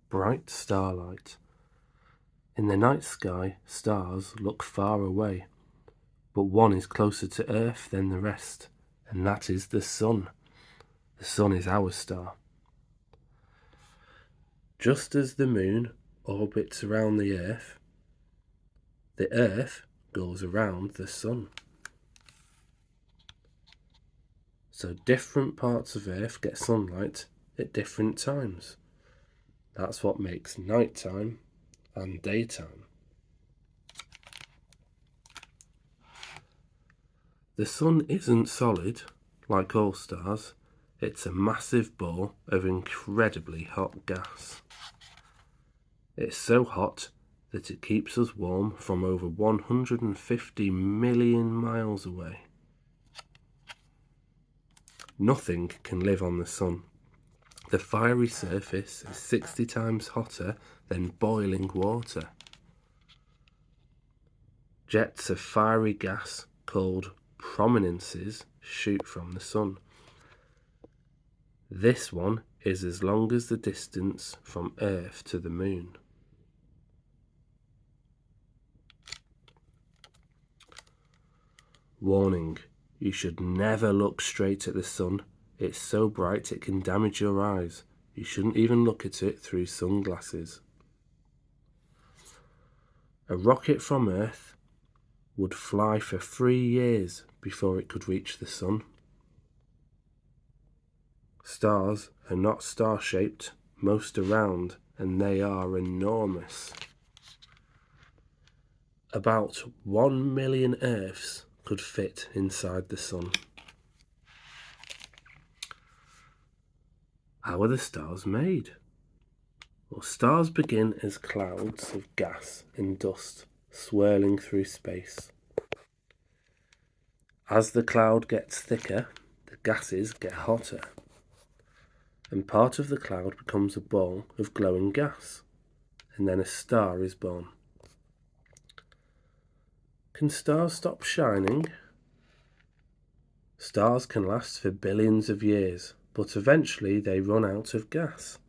bright starlight. In the night sky, stars look far away, but one is closer to Earth than the rest, and that is the sun. The sun is our star. Just as the moon orbits around the Earth goes around the sun. So different parts of Earth get sunlight at different times. That's what makes nighttime and daytime. The sun isn't solid like all stars. It's a massive ball of incredibly hot gas. It's so hot that it keeps us warm from over 150 million miles away. Nothing can live on the sun. The fiery surface is 60 times hotter than boiling water. Jets of fiery gas called prominences shoot from the sun. This one is as long as the distance from Earth to the moon. Warning, you should never look straight at the sun. It's so bright it can damage your eyes. You shouldn't even look at it through sunglasses. A rocket from Earth would fly for 3 years before it could reach the sun. Stars are not star-shaped, most are round, and they are enormous. About 1 million Earths could fit inside the sun. How are the stars made? Well, stars begin as clouds of gas and dust swirling through space. As the cloud gets thicker, the gases get hotter, and part of the cloud becomes a ball of glowing gas, and then a star is born. Can stars stop shining? Stars can last for billions of years, but eventually they run out of gas.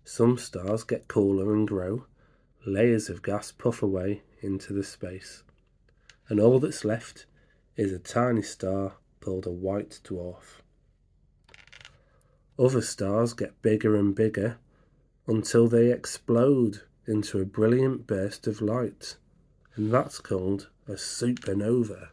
Some stars get cooler and grow. Layers of gas puff away into the space, and all that's left is a tiny star called a white dwarf. Other stars get bigger and bigger until they explode into a brilliant burst of light, and that's called a supernova.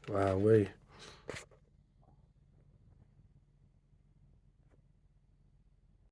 Wowee.